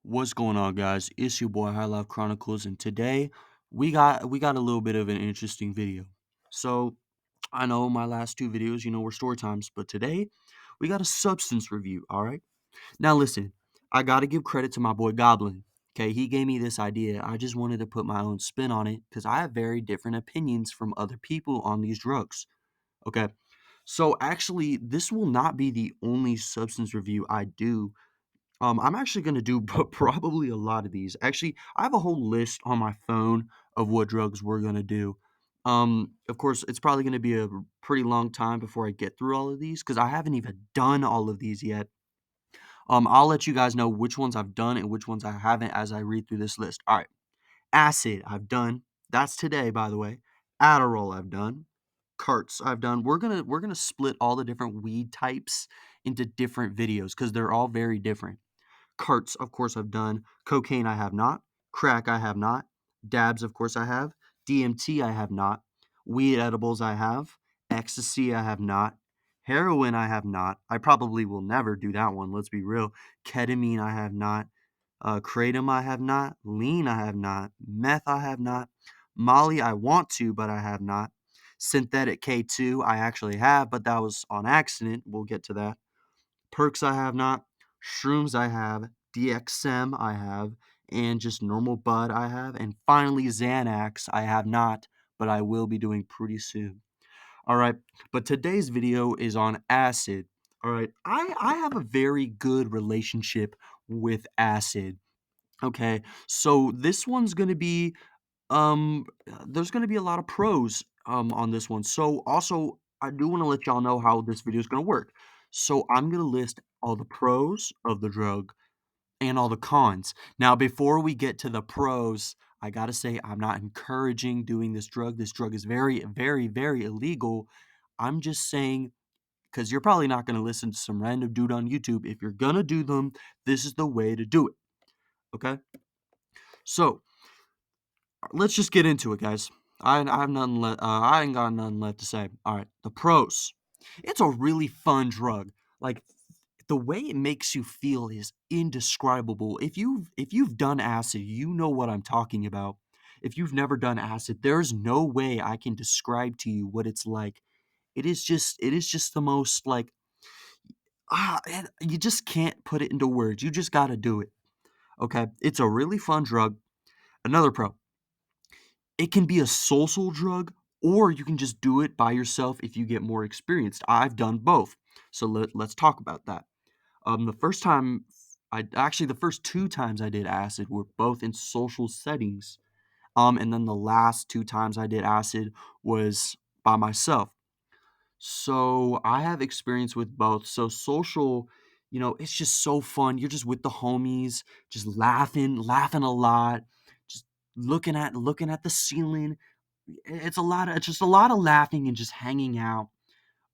What's going on, guys? It's your boy High Life Chronicles, and today we got a little bit of an interesting video. So I know my last two videos, were story times, but today we got a substance review. All right. Now listen, I gotta give credit to my boy Goblin. Okay, he gave me this idea. I just wanted to put my own spin on it because I have very different opinions from other people on these drugs. Okay. So actually, this will not be the only substance review I do. I'm actually gonna do probably a lot of these. Actually, I have a whole list on my phone of what drugs we're gonna do. Of course, it's probably gonna be a pretty long time before I get through all of these because I haven't even done all of these yet. I'll let you guys know which ones I've done and which ones I haven't as I read through this list. All right, acid I've done. That's today, by the way. Adderall I've done. Carts I've done. We're gonna split all the different weed types into different videos because they're all very different. Carts, of course, I've done. Cocaine, I have not. Crack, I have not. Dabs, of course, I have. DMT, I have not. Weed edibles, I have. Ecstasy, I have not. Heroin, I have not. I probably will never do that one, let's be real. Ketamine, I have not. Kratom, I have not. Lean, I have not. Meth, I have not. Molly, I want to, but I have not. Synthetic K2, I actually have, but that was on accident. We'll get to that. Perks I have not, shrooms I have, DXM I have, and just normal bud I have, and finally Xanax I have not, but I will be doing pretty soon. All right, but today's video is on acid. All right, I have a very good relationship with acid. Okay, so this one's gonna be there's gonna be a lot of pros on this one. So also I do want to let y'all know how this video is gonna work. So I'm gonna list all the pros of the drug and all the cons. Now, before we get to the pros, I gotta say I'm not encouraging doing this drug. This drug is very, very, very illegal. I'm just saying because you're probably not gonna listen to some random dude on YouTube. If you're gonna do them, this is the way to do it. Okay. So let's just get into it, guys. I have nothing I ain't got nothing left to say. All right, the pros. It's a really fun drug. Like the way it makes you feel is indescribable. If you've done acid, you know what I'm talking about. If you've never done acid, there's no way I can describe to you what it's like. It is just the most like and you just can't put it into words. You just got to do it. Okay? It's a really fun drug. Another pro. It can be a social drug, or you can just do it by yourself if you get more experienced. I've done both. So let's talk about that. The first time the first two times I did acid were both in social settings. And then the last two times I did acid was by myself. So I have experience with both. So social, it's just so fun. You're just with the homies, just laughing a lot, just looking at the ceiling. It's just a lot of laughing and just hanging out.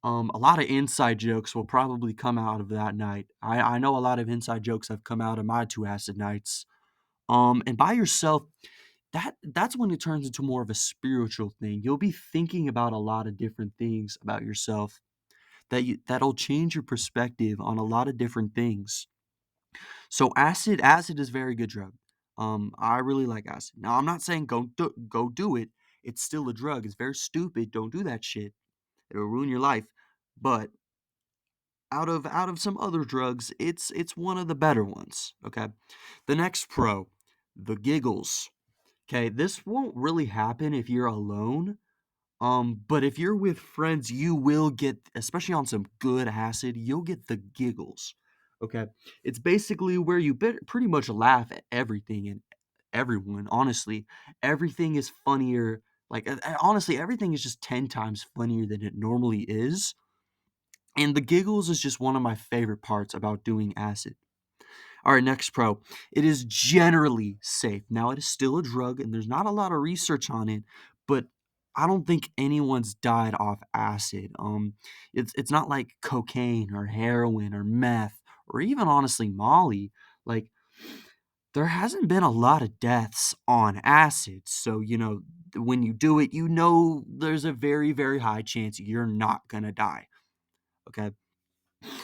A lot of inside jokes will probably come out of that night. I know a lot of inside jokes have come out of my two acid nights. And by yourself, that's when it turns into more of a spiritual thing. You'll be thinking about a lot of different things about yourself that'll change your perspective on a lot of different things. So acid is a very good drug. I really like acid. Now I'm not saying go do it. It's still a drug. It's very stupid. Don't do that shit. It'll ruin your life. But out of some other drugs, it's one of the better ones. Okay. The next pro, the giggles. Okay, this won't really happen if you're alone. But if you're with friends, you will get, especially on some good acid, you'll get the giggles. Okay, it's basically where you pretty much laugh at everything and everyone. Honestly, everything is funnier. Like honestly, everything is just 10 times funnier than it normally is. And the giggles is just one of my favorite parts about doing acid. All right, next pro. It is generally safe. Now, it is still a drug, and there's not a lot of research on it, but I don't think anyone's died off acid. It's not like cocaine or heroin or meth or even honestly Molly. Like there hasn't been a lot of deaths on acid, so when you do it, there's a very very high chance you're not gonna die. Okay,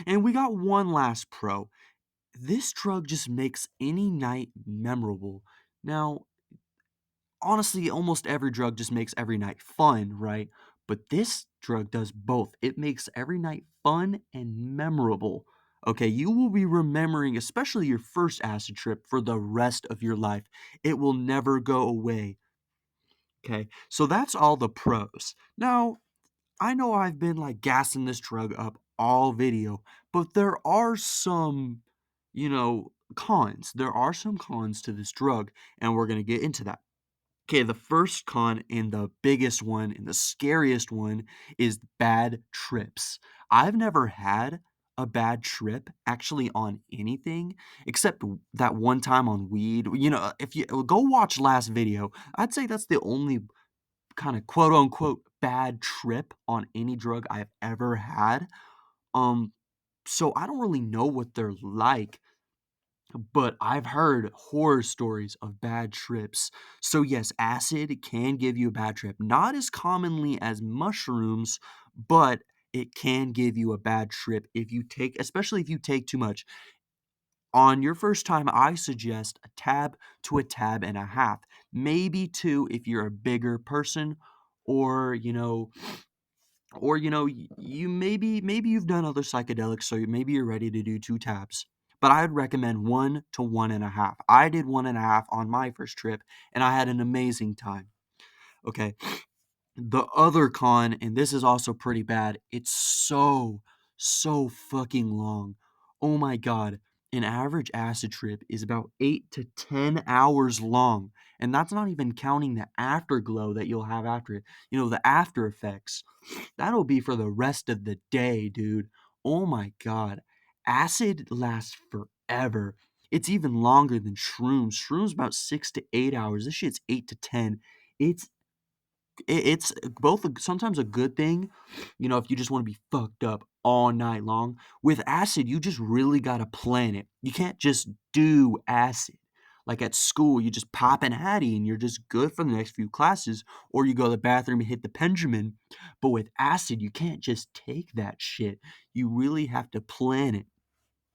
and we got one last pro. this drug just makes any night memorable. Now, honestly, almost every drug just makes every night fun, right? But this drug does both. It makes every night fun and memorable. Okay, you will be remembering, especially your first acid trip, for the rest of your life. It will never go away. Okay, so that's all the pros. Now, I know I've been like gassing this drug up all video, but there are some, cons. There are some cons to this drug, and we're going to get into that. Okay, the first con and the biggest one and the scariest one is bad trips. I've never had a bad trip actually on anything except that one time on weed. If you go watch last video, I'd say that's the only kind of quote unquote bad trip on any drug I've ever had. Um, so I don't really know what they're like, but I've heard horror stories of bad trips. So yes, acid can give you a bad trip. Not as commonly as mushrooms, but it can give you a bad trip if you take, especially if you take too much. On your first time, I suggest a tab to a tab and a half, maybe two if you're a bigger person, or you maybe you've done other psychedelics, so maybe you're ready to do 2 tabs. But I'd recommend 1 to 1.5. I did 1.5 on my first trip, and I had an amazing time. Okay. The other con, and this is also pretty bad, it's so fucking long. Oh my god. An average acid trip is about 8 to 10 hours long, and that's not even counting the afterglow that you'll have after it. The after effects. That'll be for the rest of the day, dude. Oh my god. Acid lasts forever. It's even longer than shrooms. Shrooms about 6 to 8 hours. This shit's 8 to 10. It's it's both sometimes a good thing, if you just want to be fucked up all night long. With acid, you just really gotta plan it. You can't just do acid. Like at school, you just pop an Addy and you're just good for the next few classes, or you go to the bathroom and hit the Benjamin. But with acid, you can't just take that shit. You really have to plan it.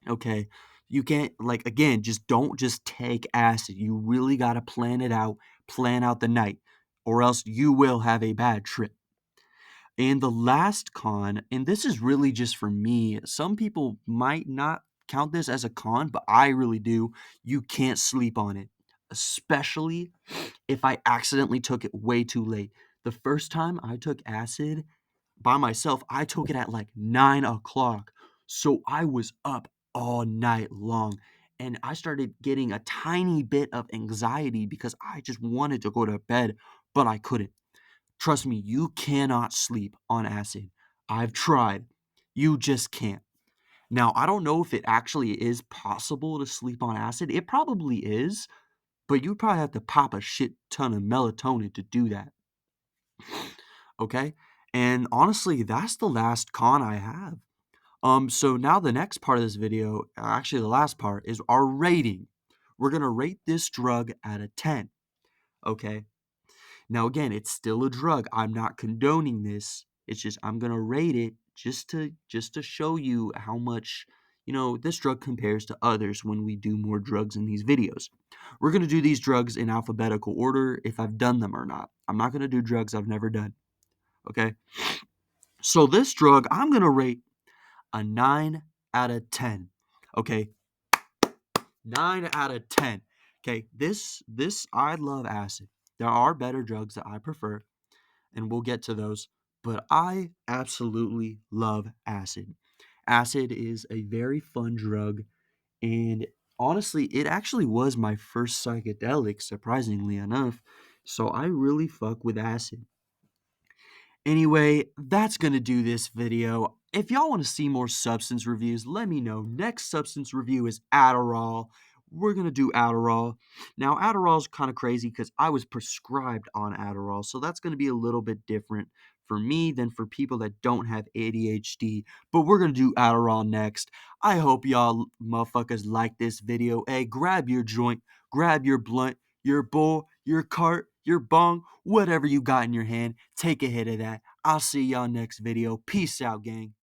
Okay. You can't, like, again, just don't just take acid. You really got to plan out the night, or else you will have a bad trip. And the last con, and this is really just for me, some people might not count this as a con, but I really do. You can't sleep on it, especially if I accidentally took it way too late. The first time I took acid, by myself, I took it at like 9 o'clock. So I was up all night long. And I started getting a tiny bit of anxiety because I just wanted to go to bed, but I couldn't. Trust me, you cannot sleep on acid. I've tried. You just can't. Now, I don't know if it actually is possible to sleep on acid. It probably is, but you probably have to pop a shit ton of melatonin to do that. Okay? And honestly, that's the last con I have. So now the next part of this video, actually the last part, is our rating. We're gonna rate this drug out of 10. Okay? Now again, it's still a drug. I'm not condoning this. It's just I'm gonna rate it just to show you how much this drug compares to others when we do more drugs in these videos. We're gonna do these drugs in alphabetical order if I've done them or not. I'm not gonna do drugs I've never done. Okay? So this drug, I'm gonna rate a 9 out of 10. Okay, 9 out of 10. Okay, this I love acid. There are better drugs that I prefer, and we'll get to those, but I absolutely love acid. Acid is a very fun drug, and honestly, it actually was my first psychedelic, surprisingly enough. So I really fuck with acid. Anyway, that's gonna do this video. If y'all want to see more substance reviews, let me know. Next substance review is Adderall. We're gonna do Adderall. Now, Adderall is kind of crazy because I was prescribed on Adderall, so that's gonna be a little bit different for me than for people that don't have ADHD. But we're gonna do Adderall next. I hope y'all motherfuckers like this video. Hey, grab your joint, grab your blunt, your bowl, your cart, your bong, whatever you got in your hand. Take a hit of that. I'll see y'all next video. Peace out, gang.